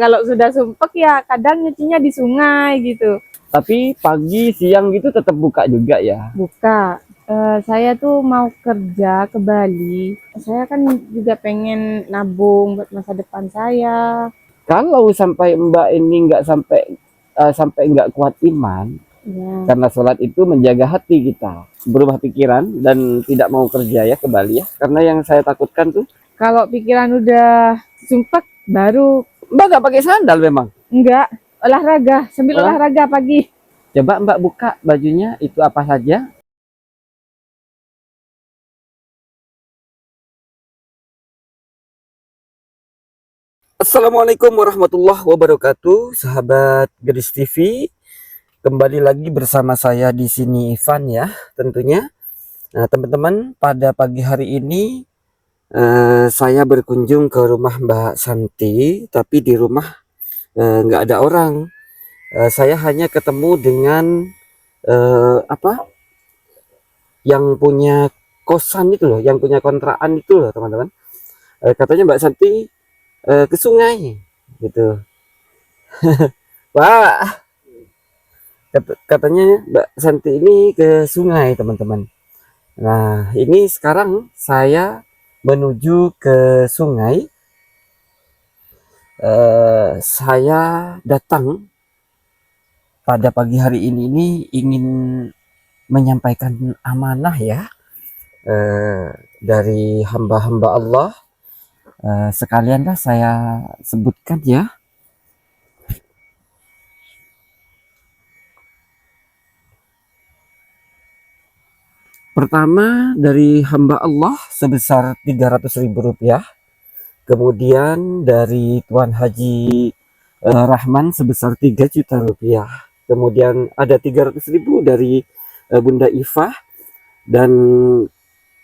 Kalau sudah sumpek ya kadang nyucinya di sungai gitu. Tapi pagi, siang gitu tetap buka juga ya? Buka. Saya tuh mau kerja ke Bali. Saya kan juga pengen nabung buat masa depan saya. Kalau sampai Mbak ini nggak sampai nggak kuat iman, Ya. karena sholat itu menjaga hati kita, berubah pikiran dan tidak mau kerja ya ke Bali ya. Karena yang saya takutkan tuh, Kalau pikiran udah sumpek baru Mbak nggak pakai sandal memang. enggak olahraga, sambil Olah, olahraga pagi. coba Mbak buka bajunya, itu apa saja? Assalamualaikum warahmatullahi wabarakatuh, sahabat Gadis TV. Kembali lagi bersama saya di sini Ivan ya, tentunya. Nah, teman-teman, pada pagi hari ini saya berkunjung ke rumah Mbak Santi, tapi di rumah nggak ada orang. Saya hanya ketemu dengan yang punya kosan itu loh, yang punya kontrakan itu loh, teman-teman. Katanya Mbak Santi ke sungai, gitu. Pak, katanya Mbak Santi ini ke sungai, teman-teman. Nah, ini sekarang saya menuju ke sungai. Saya datang pada pagi hari ini ingin menyampaikan amanah ya, dari hamba-hamba Allah. Sekalianlah saya sebutkan ya. Pertama dari hamba Allah sebesar Rp300.000. Kemudian dari Tuan Haji Rahman sebesar Rp3 juta. Kemudian ada 300.000 dari Bunda Ifah. Dan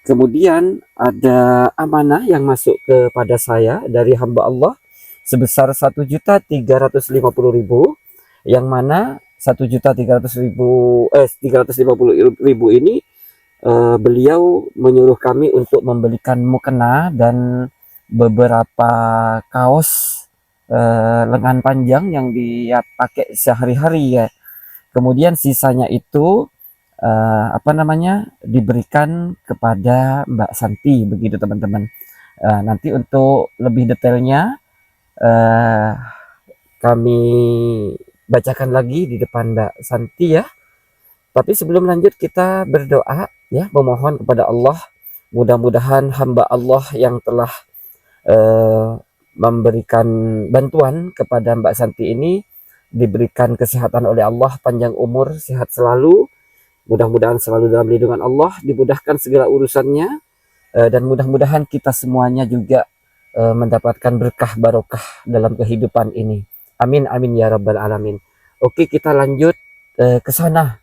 kemudian ada amanah yang masuk kepada saya dari hamba Allah sebesar Rp1.350.000, yang mana Rp1.350.000 ini beliau menyuruh kami untuk membelikan mukena dan beberapa kaos lengan panjang yang dia pakai sehari-hari ya. Kemudian sisanya itu diberikan kepada Mbak Santi, begitu teman-teman. Nanti untuk lebih detailnya kami bacakan lagi di depan Mbak Santi ya. Tapi sebelum lanjut kita berdoa ya, memohon kepada Allah, mudah-mudahan hamba Allah yang telah memberikan bantuan kepada Mbak Santi ini diberikan kesehatan oleh Allah, panjang umur, sehat selalu, mudah-mudahan selalu dalam lindungan Allah, dimudahkan segala urusannya, dan mudah-mudahan kita semuanya juga mendapatkan berkah barokah dalam kehidupan ini. Amin amin ya rabbal alamin. Oke, kita lanjut ke sana,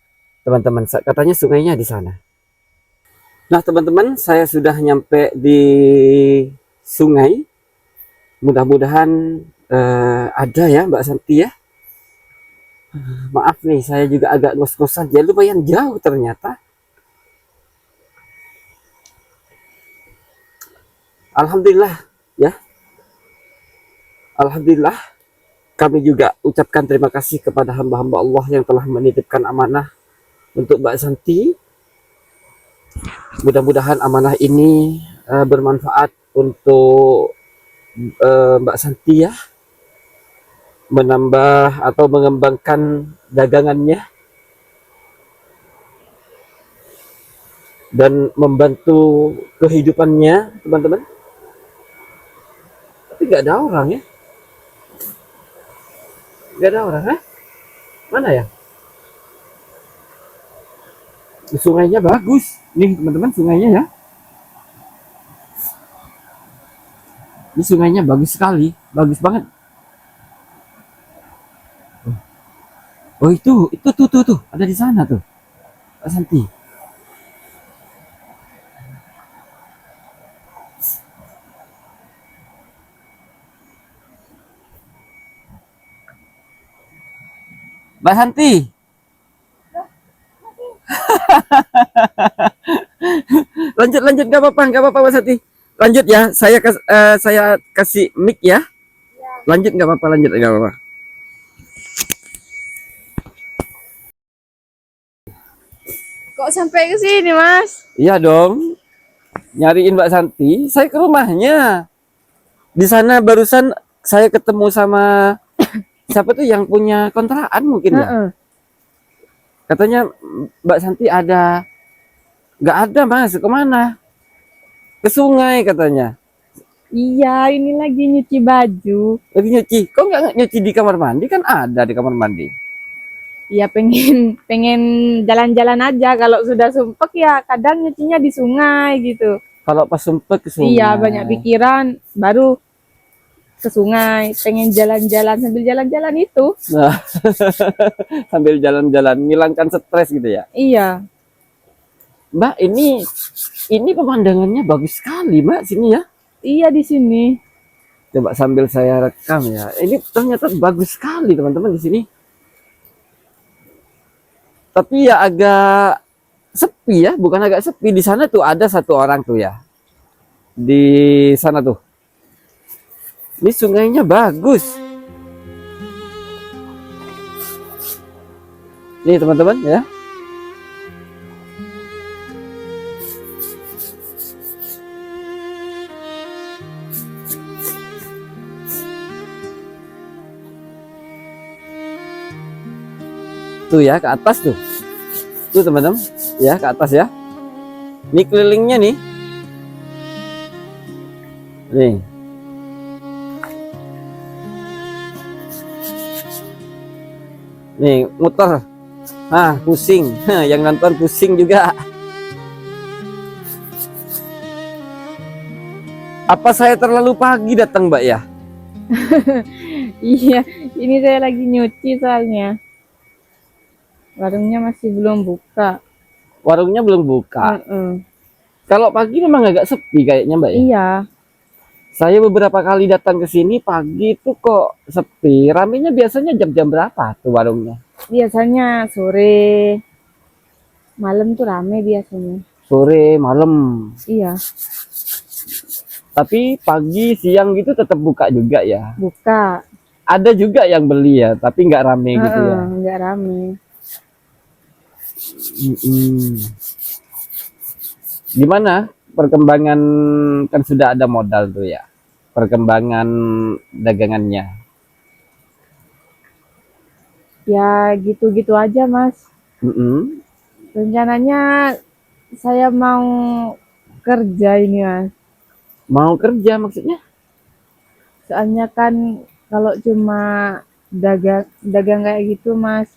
teman-teman. Katanya sungainya di sana. Nah, teman-teman, saya sudah nyampe di sungai. Mudah-mudahan ada ya Mbak Santi ya. Maaf nih, saya juga agak ngos-ngosan ya, lumayan jauh ternyata. Alhamdulillah ya. Alhamdulillah, kami juga ucapkan terima kasih kepada hamba-hamba Allah yang telah menitipkan amanah untuk Mbak Santi. Mudah-mudahan amanah ini bermanfaat untuk Mbak Santi ya, menambah atau mengembangkan dagangannya dan membantu kehidupannya, teman-teman. Tapi nggak ada orang ya, nggak ada orang, ha? Mana ya? Sungainya bagus nih teman-teman, sungainya ya. Ini sungainya bagus sekali, bagus banget. Oh itu tuh ada di sana tuh, Pak Santi. Mbak Santi. Lanjut, nggak apa-apa Mbak Santi. Lanjut ya, saya kasih mic ya. Lanjut nggak apa-apa, lanjut nggak apa-apa. Kok sampai ke sini, Mas? Iya dong, nyariin Mbak Santi. Saya ke rumahnya. Di sana barusan saya ketemu sama siapa tuh yang punya kontrakan mungkin ya. Heeh. Katanya Mbak Santi ada, nggak ada Mas, kemana? Ke sungai katanya. Iya, ini lagi nyuci baju. Lagi nyuci. Kok nggak nyuci di kamar mandi? Kan ada di kamar mandi. Iya, pengen pengen jalan-jalan aja. Kalau sudah sumpek ya kadang nyucinya di sungai gitu. Kalau pas sempet ke sungai. Iya, banyak pikiran baru ke sungai. Pengen jalan-jalan sambil jalan-jalan itu. Nah, sambil jalan-jalan, ngilangkan stres gitu ya. Iya. Mbak, ini pemandangannya bagus sekali, Mbak, sini ya. Iya di sini. Coba sambil saya rekam ya. Ini ternyata bagus sekali, teman-teman, di sini. Tapi ya agak sepi ya, bukan agak sepi. Di sana tuh ada satu orang tuh ya. Di sana tuh. Ini sungainya bagus. Nih, teman-teman ya. Tuh ya, ke atas tuh. Tuh teman-teman, ya ke atas ya. Ini kelilingnya nih. Nih. Nih, muter. Ah, pusing. Yang nonton pusing juga. Apa saya terlalu pagi datang, Mbak ya? Iya, ini saya lagi nyuci soalnya. Warungnya masih belum buka. Warungnya belum buka. Heeh. Kalau pagi memang agak sepi kayaknya, Mbak ya. Iya. Saya beberapa kali datang ke sini pagi itu kok sepi. Ramenya biasanya jam-jam berapa tuh warungnya? Biasanya sore, malam tuh rame biasanya. Sore, malam. Iya, Tapi pagi, siang gitu tetap buka juga ya. buka. Ada juga yang beli ya, tapi nggak rame gitu ya. Nggak rame. Mm-mm. Gimana perkembangan, kan sudah ada modal tuh ya, perkembangan dagangannya? Ya gitu-gitu aja, Mas. Mm-mm. Rencananya saya mau kerja ini, Mas. Mau kerja maksudnya? Soalnya kan kalau cuma dagang dagang kayak gitu, Mas,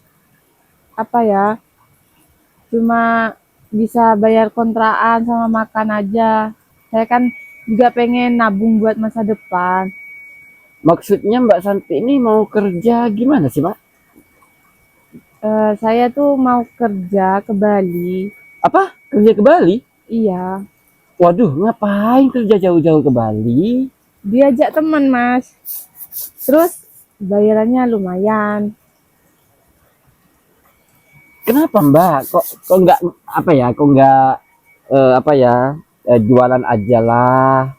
apa ya? Cuma bisa bayar kontrakan sama makan aja. Saya kan juga pengen nabung buat masa depan. Maksudnya Mbak Santi ini mau kerja gimana sih, Pak? Saya tuh mau kerja ke Bali. Apa? Kerja ke Bali? Iya, Waduh, ngapain kerja jauh-jauh ke Bali? diajak teman, Mas. Terus bayarannya lumayan. Kenapa Mbak? Kok nggak apa ya? Kok nggak apa ya? Jualan aja lah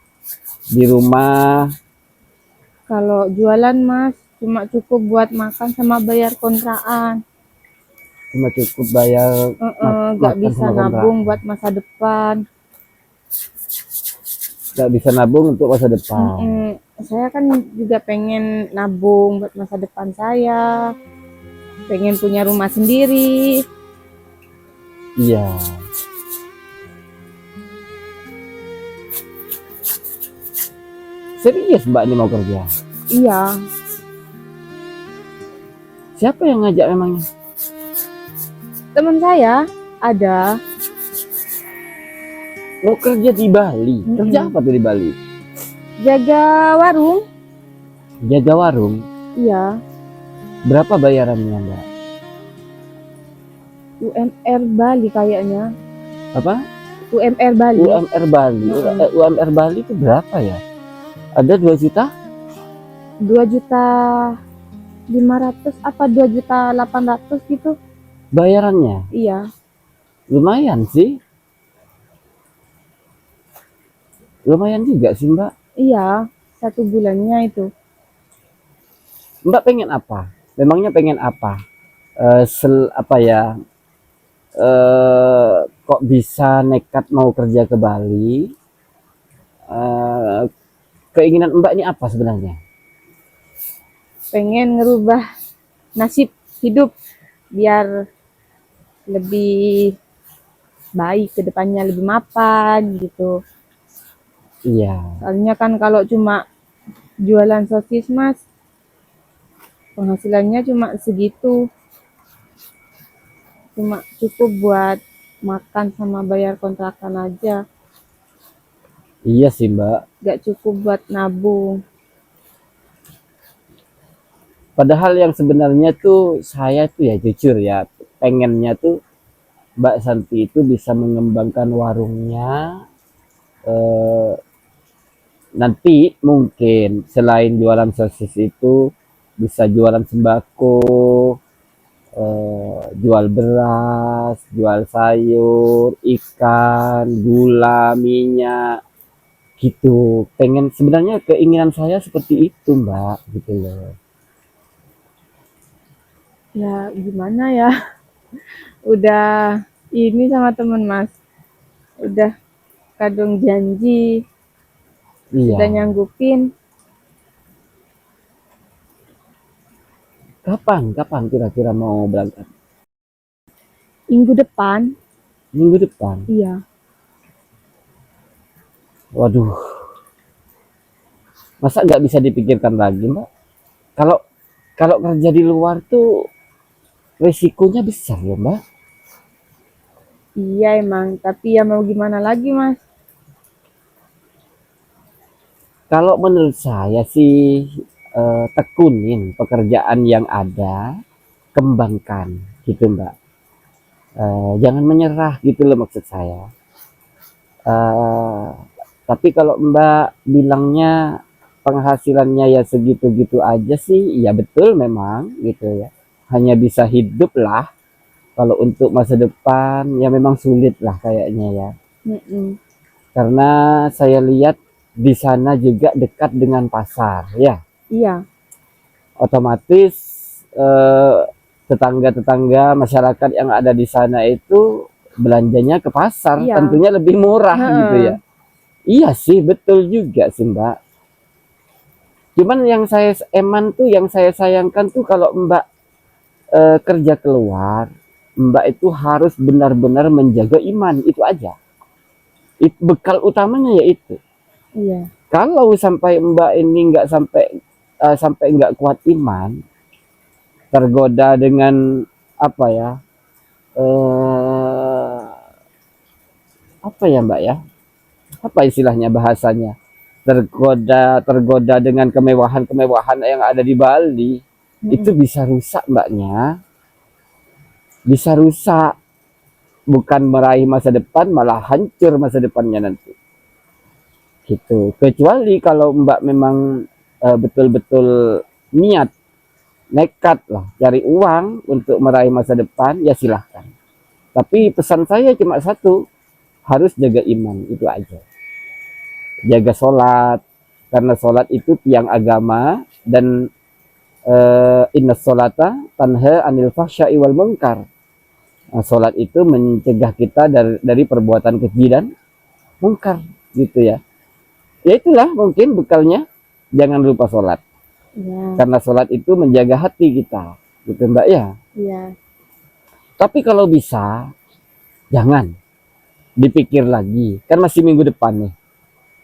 di rumah. Kalau jualan, Mas, cuma cukup buat makan sama bayar kontrakan. Cuma cukup bayar Nggak makan bisa sama kontrak. nabung buat masa depan. Nggak bisa nabung untuk masa depan. Saya kan juga pengen nabung buat masa depan saya. Pengen punya rumah sendiri. Iya. Serius Mbak ini mau kerja? Iya, Siapa yang ngajak memangnya? teman saya ada Mau kerja di Bali? Kerja apa tuh di Bali? jaga warung. Jaga warung. Iya, Berapa bayarannya Mbak? UMR Bali kayaknya. Apa? UMR Bali. UMR Bali. UMR Bali itu berapa ya? Ada 2 juta? 2.500.000 apa 2.800.000 gitu. Bayarannya? Iya, Lumayan sih. Lumayan juga sih Mbak. iya, 1 bulannya itu. Mbak pengen apa? Memangnya pengen apa? Apa ya? Kok bisa nekat mau kerja ke Bali? Eh, Keinginan Mbak ini apa sebenarnya? Pengen ngerubah nasib hidup biar lebih baik ke depannya, lebih mapan gitu. Iya, Soalnya kan kalau cuma jualan sosis mas, penghasilannya cuma segitu, cuma cukup buat makan sama bayar kontrakan aja, iya sih Mbak. gak cukup buat nabung. Padahal yang sebenarnya tuh saya tuh ya jujur ya, pengennya tuh Mbak Santi itu bisa mengembangkan warungnya. eh, Nanti mungkin selain jualan sosis itu bisa jualan sembako, jual beras, jual sayur, ikan, gula, minyak, gitu. Pengen sebenarnya keinginan saya seperti itu, Mbak, gitu loh. Ya gimana ya, udah ini sama temen mas, udah kadung janji, Iya. udah nyanggupin. Kapan? Kapan kira-kira mau berangkat? Minggu depan. Minggu depan. Iya. Waduh, masa nggak bisa dipikirkan lagi, Mbak? Kalau kalau kerja di luar tuh resikonya besar ya, Mbak. Iya emang, tapi ya mau gimana lagi mas. Kalau menurut saya sih tekunin pekerjaan yang ada, kembangkan gitu, Mbak. Jangan menyerah gitu loh maksud saya. Eh, tapi kalau Mbak bilangnya penghasilannya ya segitu-gitu aja sih, ya betul memang gitu ya. Hanya bisa hidup lah. Kalau untuk masa depan ya memang sulit lah kayaknya ya. Mm-mm. Karena saya lihat di sana juga dekat dengan pasar ya. Iya. Otomatis eh, tetangga-tetangga masyarakat yang ada di sana itu belanjanya ke pasar, Iya. tentunya lebih murah gitu Heeh. ya. Iya sih, betul juga sih Mbak. Cuman yang saya eman tuh, yang saya sayangkan tuh kalau Mbak kerja keluar, Mbak itu harus benar-benar menjaga iman, itu aja. Bekal utamanya yaitu. Iya. Kalau sampai Mbak ini nggak sampai nggak kuat iman, tergoda dengan apa ya? eh Apa ya Mbak ya? Apa istilahnya bahasanya? Tergoda dengan kemewahan-kemewahan yang ada di Bali, itu Mm-mm. bisa rusak Mbaknya. Bisa rusak, bukan meraih masa depan, malah hancur masa depannya nanti. Gitu. Kecuali kalau Mbak memang betul-betul niat, nekat lah cari uang untuk meraih masa depan, ya silahkan. Tapi pesan saya cuma satu, harus jaga iman, itu aja. Jaga sholat, karena sholat itu tiang agama, dan inna sholata tanha anil fahsya'i wal munkar. Nah, sholat itu mencegah kita dari perbuatan keji dan mungkar gitu ya. Ya itulah mungkin bekalnya, jangan lupa sholat, Iya. karena sholat itu menjaga hati kita gitu Mbak ya. Iya. Tapi kalau bisa jangan dipikir lagi, kan masih minggu depan nih,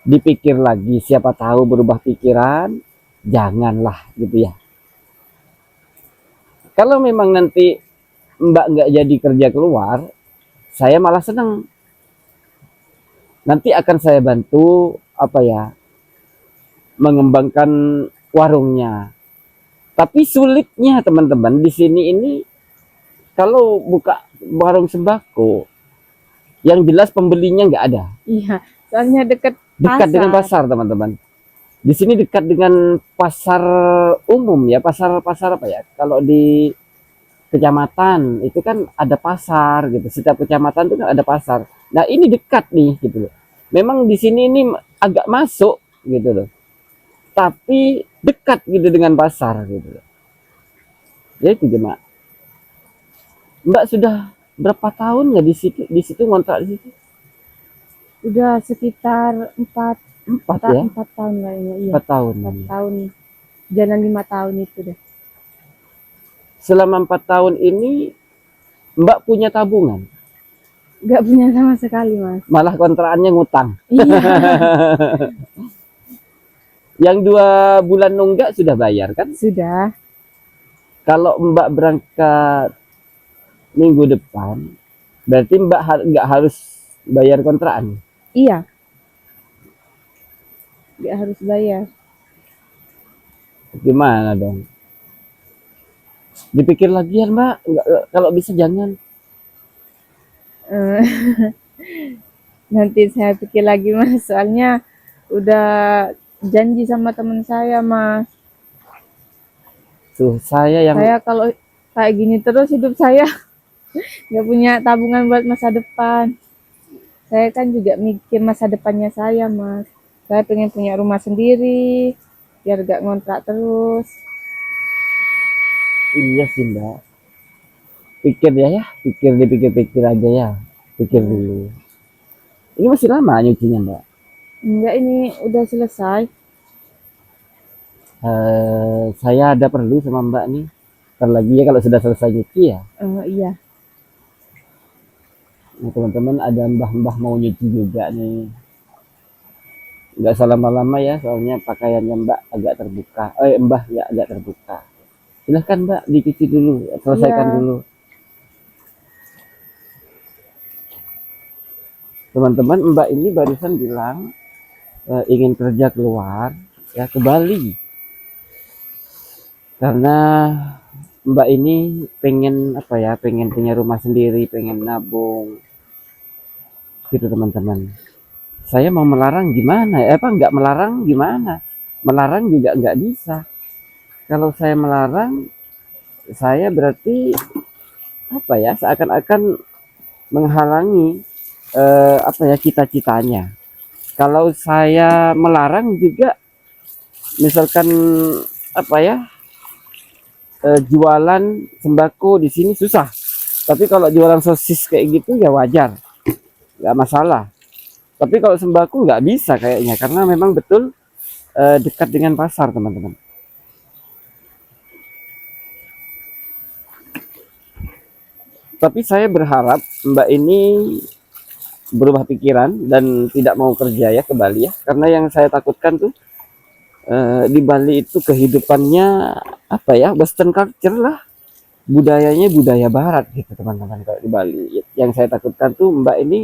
dipikir lagi, siapa tahu berubah pikiran. Janganlah gitu ya. Kalau memang nanti Mbak nggak jadi kerja keluar, saya malah senang. Nanti akan saya bantu apa ya, mengembangkan warungnya. Tapi sulitnya teman-teman di sini ini, kalau buka warung sembako, yang jelas pembelinya nggak ada. Iya. Soalnya deket Dekat dengan pasar. pasar teman-teman. Di sini dekat dengan pasar umum ya, pasar apa ya? Kalau di kecamatan itu kan ada pasar gitu. Setiap kecamatan itu kan ada pasar. Nah, ini dekat nih gitu loh. Memang di sini ini agak masuk gitu loh. Tapi dekat gitu dengan pasar gitu. Ya itu Mak. Mbak sudah berapa tahun ya di situ ngontrak di situ? Udah sekitar 4 ya? 4 tahun kayaknya, iya. 4 tahun. 4 tahun. Jalan 5 tahun itu deh. Selama 4 tahun ini Mbak punya tabungan, Nggak punya sama sekali, Mas. malah kontraannya ngutang. Iya, Yang 2 bulan nunggak sudah bayar kan? sudah. Kalau Mbak berangkat minggu depan, berarti Mbak nggak harus bayar kontrakan. Iya, nggak harus bayar. Gimana dong? Dipikir lagi ya Mbak, nggak, kalau bisa jangan. Eh, nanti saya pikir lagi, Mas. Soalnya udah janji sama teman saya, Mas. Tuh saya yang Saya kalau kayak gini terus hidup saya nggak punya tabungan buat masa depan. Saya kan juga mikir masa depannya saya, Mas. Saya pengen punya rumah sendiri, biar gak ngontrak terus. iya sih Mbak. Pikir ya, dipikir-pikir aja ya. Pikir dulu. Ini masih lama nyucinya Mbak. Enggak, ini udah selesai. Saya ada perlu sama Mbak nih. Ntar lagi ya kalau sudah selesai nyuci ya. Iya, Nah, teman-teman ada mbah-mbah mau nyuci juga nih. Nggak salah lama-lama ya, soalnya pakaiannya Mbak agak terbuka. Mbah ya agak terbuka. Silahkan Mbak dicuci dulu, selesaikan iya. dulu. Teman-teman, Mbak ini barusan bilang ingin kerja keluar ya ke Bali. Karena Mbak ini pengen apa ya, pengen punya rumah sendiri, pengen nabung. Gitu teman-teman. Saya mau melarang gimana ya? Nggak melarang gimana? Melarang juga nggak bisa. Kalau saya melarang, saya berarti apa ya? Seakan-akan menghalangi apa ya cita-citanya. Kalau saya melarang juga, misalkan apa ya jualan sembako di sini susah. Tapi kalau jualan sosis kayak gitu ya wajar, nggak masalah. Tapi kalau sembako nggak bisa kayaknya karena memang betul dekat dengan pasar teman-teman. Tapi saya berharap Mbak ini berubah pikiran dan tidak mau kerja ya ke Bali ya. Karena yang saya takutkan tuh di Bali itu kehidupannya apa ya Western culture lah, budayanya budaya Barat gitu teman-teman kalau di Bali. Yang saya takutkan tuh Mbak ini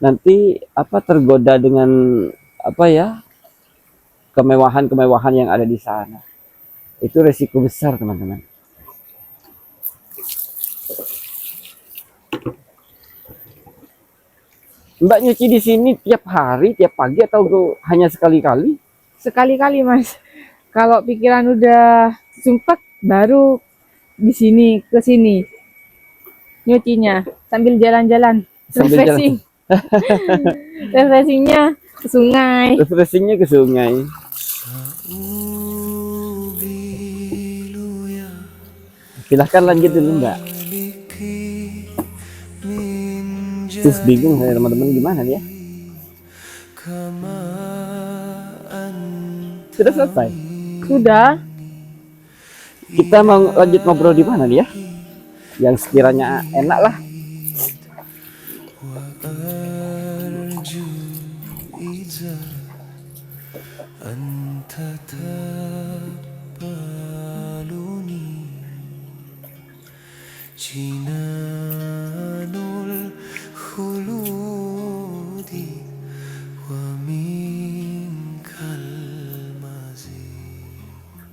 nanti apa tergoda dengan apa ya kemewahan-kemewahan yang ada di sana. Itu resiko besar teman-teman. Mbak nyuci di sini tiap hari, tiap pagi atau hanya sekali-kali? Sekali-kali, Mas. Kalau pikiran udah sumpah, baru di sini ke sini nyucinya sambil jalan-jalan, Sambil jalan, refreshing. Refreshingnya ke sungai. refreshingnya ke sungai. Silahkan lanjut dulu Mbak. Terus bingung saya teman-teman gimana nih ya? Sudah selesai. Sudah. Kita mau lanjut ngobrol di mana nih ya? Yang sekiranya enak lah.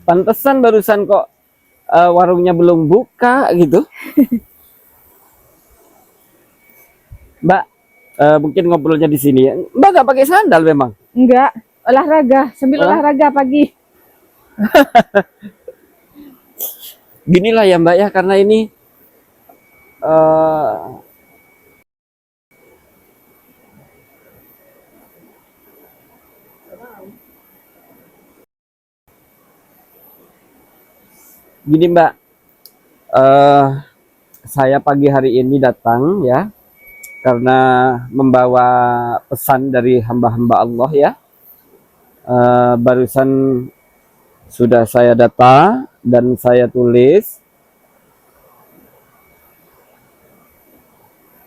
Pantesan barusan kok warungnya belum buka gitu. Mbak, mungkin ngobrolnya di sini ya. Mbak nggak pakai sandal memang? Enggak, olahraga, sambil olahraga pagi. Ginilah ya Mbak ya, karena ini eh, gini Mbak, eh saya pagi hari ini datang ya karena membawa pesan dari hamba-hamba Allah ya. Barusan sudah saya data dan saya tulis.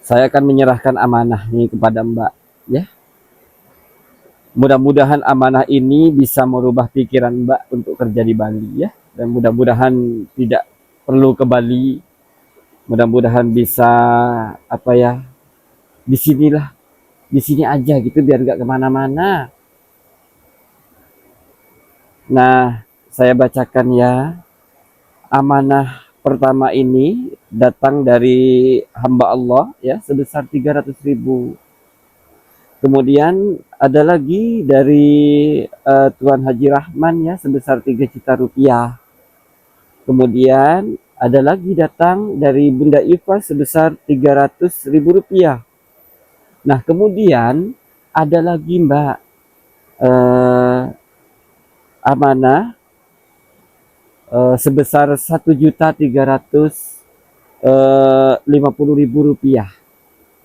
Saya akan menyerahkan amanah ini kepada Mbak ya. Mudah-mudahan amanah ini bisa merubah pikiran Mbak untuk kerja di Bali ya. Dan mudah-mudahan tidak perlu ke Bali. Mudah-mudahan bisa apa ya, di sinilah, di sini aja gitu biar nggak kemana-mana. Nah, saya bacakan ya. Amanah pertama ini datang dari hamba Allah ya sebesar 300.000. Kemudian ada lagi dari Tuan Haji Rahman ya sebesar 3 juta rupiah. Kemudian ada lagi datang dari Bunda Iva sebesar 300.000 rupiah. Nah kemudian ada lagi Mbak amanah sebesar 1.350.000 rupiah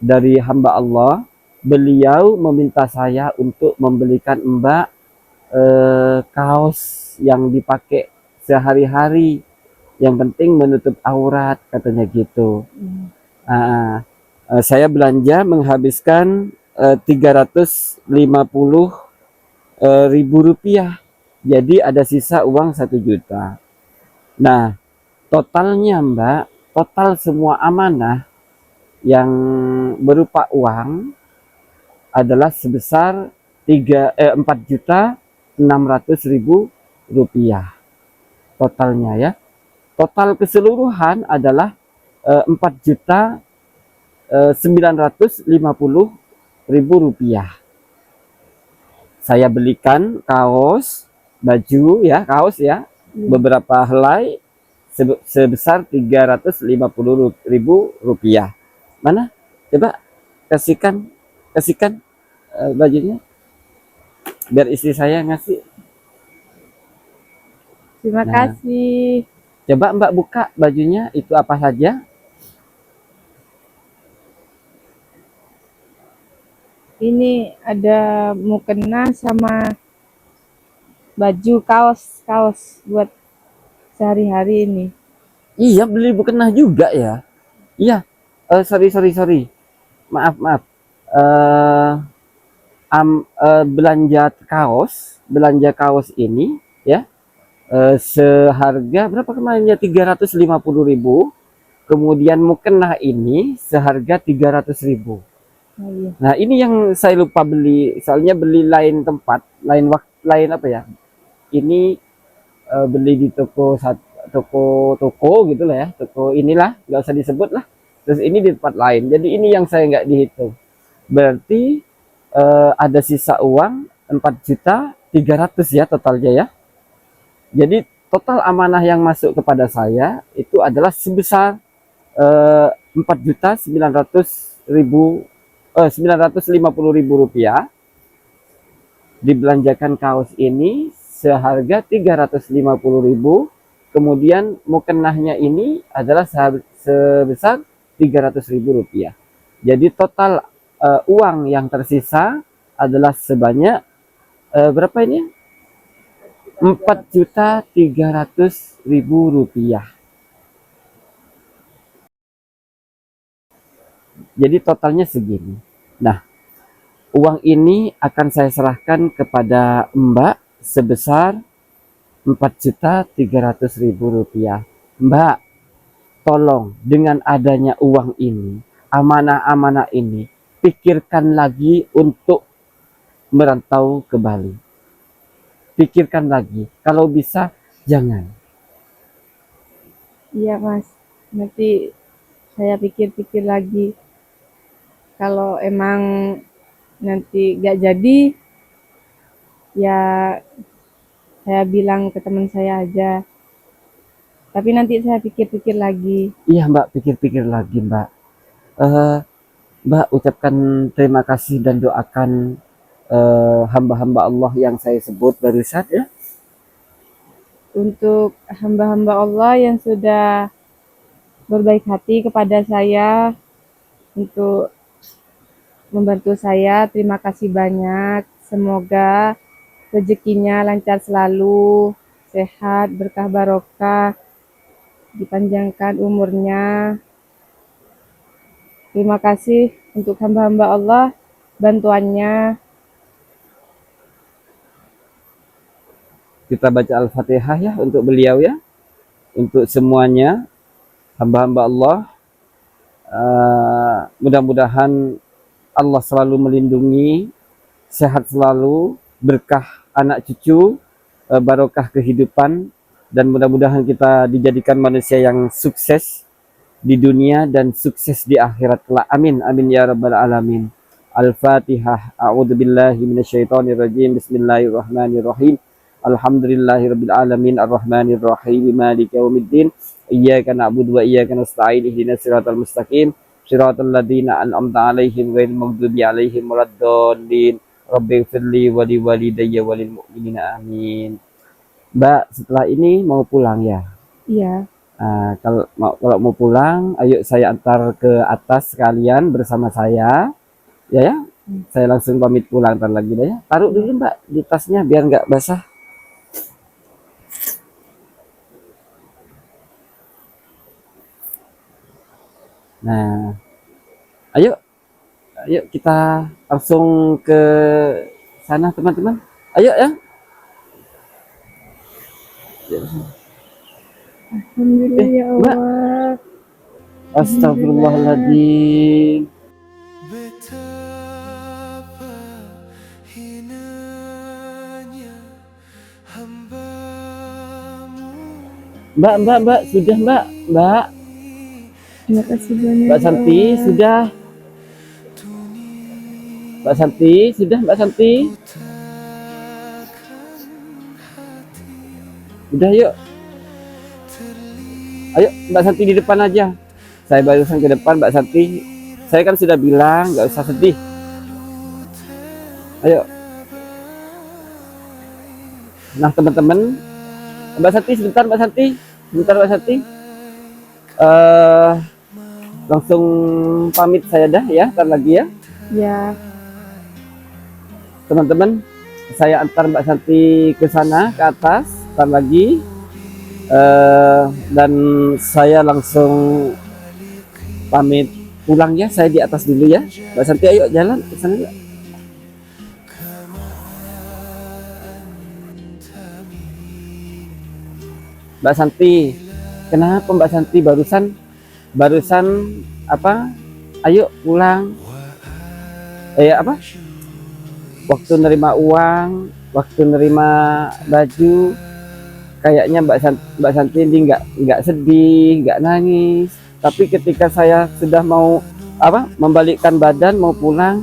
dari hamba Allah. Beliau meminta saya untuk membelikan Mbak kaos yang dipakai sehari-hari, yang penting menutup aurat katanya gitu. Saya belanja menghabiskan 350.000 rupiah, jadi ada sisa uang 1 juta. Nah totalnya Mbak, total semua amanah yang berupa uang adalah sebesar 4.600.000 rupiah totalnya ya. Total keseluruhan adalah 4.950.000 rupiah. Saya belikan kaos, baju ya, kaos ya, beberapa helai sebesar 350.000 rupiah. Mana? Coba kasihkan bajunya biar istri saya ngasih. Terima kasih. Coba Mbak buka bajunya, itu apa saja? Ini ada mukena sama baju kaos buat sehari-hari ini. Iya, beli mukena juga ya. Iya, sorry. Maaf. Belanja kaos ini ya seharga berapa kemarinnya, 350.000. Kemudian mukena ini seharga 300.000. Oh, iya. Nah ini yang saya lupa beli, soalnya beli lain tempat, lain waktu, lain apa ya, ini beli di toko gitu lah ya, toko inilah, nggak usah disebut lah. Terus ini di tempat lain, jadi ini yang saya nggak dihitung. Berarti ada sisa uang 4.300.000 ya totalnya ya. Jadi total amanah yang masuk kepada saya itu adalah sebesar 4.950.000 rupiah. Dibelanjakan kaos ini seharga 350.000. Kemudian mukenahnya ini adalah sebesar 300.000 rupiah. Jadi total uang yang tersisa adalah sebanyak berapa ini? 4.300.000 rupiah. Jadi totalnya segini. Nah, uang ini akan saya serahkan kepada Mbak sebesar 4.300.000 rupiah. Mbak, tolong dengan adanya uang ini, amanah-amanah ini, pikirkan lagi untuk merantau ke Bali. Pikirkan lagi, kalau bisa jangan. Iya Mas, nanti saya pikir-pikir lagi. Kalau emang nanti gak jadi, ya saya bilang ke teman saya aja. Tapi nanti saya pikir-pikir lagi. Iya Mbak, pikir-pikir lagi Mbak. Mbak ucapkan terima kasih dan doakan hamba-hamba Allah yang saya sebut barusan ya. untuk hamba-hamba Allah yang sudah berbaik hati kepada saya untuk membantu saya. Terima kasih banyak. Semoga rezekinya lancar selalu, sehat, berkah barokah, dipanjangkan umurnya. Terima kasih untuk hamba-hamba Allah bantuannya. Kita baca Al-Fatihah ya untuk beliau ya, untuk semuanya hamba-hamba Allah. Mudah-mudahan Allah selalu melindungi, sehat selalu, berkah anak cucu, barokah kehidupan, dan mudah-mudahan kita dijadikan manusia yang sukses di dunia dan sukses di akhirat kelak. Amin amin ya rabbal alamin. Al-Fatihah. A'udzubillahi minasyaitonirrajim. Bismillahirrahmanirrahim. Alhamdulillahirabbil alamin arrahmanir rahim maliki yaumiddin. Iyyaka na'budu wa iyyaka nasta'in ihdinas siratal mustaqim siratal ladzina an'amta 'alaihim ghairil maghdubi alaihim waladdallin. Rabbighfirli wa li walidayya walil mu'minina amin. Mbak, setelah ini mau pulang ya? Iya, Kalau mau pulang, ayo saya antar ke atas kalian bersama saya. Ya. Saya langsung pamit pulang ntar lagi deh ya. Taruh dulu Mbak di tasnya biar nggak basah. Nah, ayo kita langsung ke sana teman-teman. Ayo ya. alhamdulillah ya Mbak. Allah. Astagfirullahaladzim. Betapa hinanya hambamu. Mbak, sudah Mbak. Terima kasih banyak. Mbak Santi, sudah. Mbak Santi, sudah Mbak Santi. Udah yuk. Ayo Mbak Santi di depan aja. Saya barusan ke depan Mbak Santi. Saya kan sudah bilang nggak usah sedih. Ayo. Nah teman-teman, Mbak Santi sebentar Mbak Santi. Langsung pamit saya dah ya, ntar lagi ya. Ya, Teman-teman, saya antar Mbak Santi ke sana, ke atas, ntar lagi. Dan saya langsung pamit pulang ya, saya di atas dulu ya. Mbak Santi ayo jalan ke sana yuk. Mbak Santi, kenapa Mbak Santi barusan apa? Ayo pulang. Apa? Waktu nerima uang, waktu nerima baju, kayaknya Mbak Santi ini nggak sedih, nggak nangis. Tapi ketika saya sudah mau membalikkan badan mau pulang,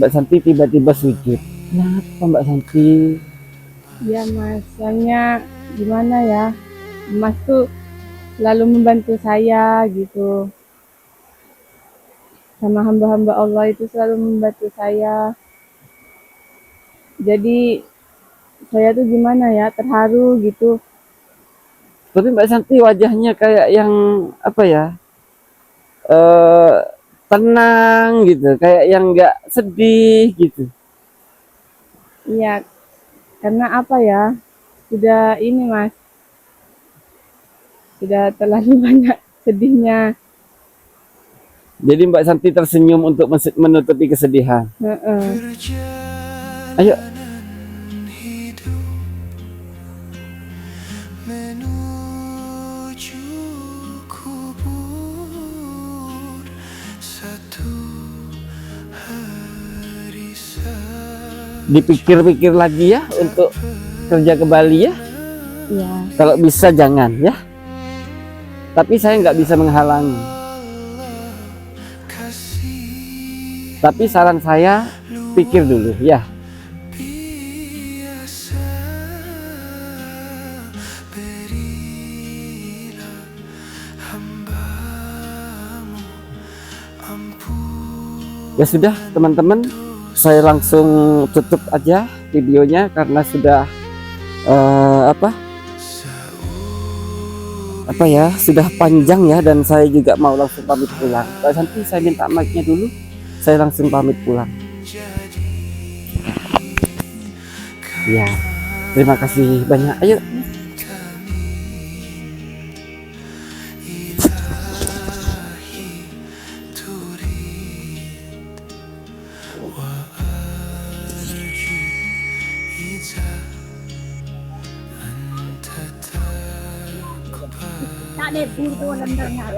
Mbak Santi tiba-tiba sujud. Kenapa Mbak Santi? ya Mas. Soalnya gimana ya, Mas tuh selalu membantu saya gitu. Sama hamba-hamba Allah itu selalu membantu saya. Jadi saya tuh gimana ya, terharu gitu. Tapi Mbak Santi wajahnya kayak yang apa ya? eh Tenang gitu, kayak yang nggak sedih gitu. Iya, karena apa ya, sudah ini Mas, sudah terlalu banyak sedihnya. Jadi Mbak Santi tersenyum untuk menutupi kesedihan. Heeh. Ayo. Perjalanan hidup menuju kubur satu hari Dipikir-pikir lagi ya untuk kerja ke Bali ya. Iya, Kalau bisa jangan ya. Tapi saya nggak bisa menghalangi. Tapi saran saya pikir dulu ya. biasa berilah hambamu ampun. Ya sudah teman-teman, saya langsung tutup aja videonya karena sudah apa ya, sudah panjang ya, dan saya juga mau langsung pamit pulang. Mbak Santi, saya minta mic-nya dulu, saya langsung pamit pulang. Ya, terima kasih banyak. Ayo. Tak ada pur tu dalam dengar.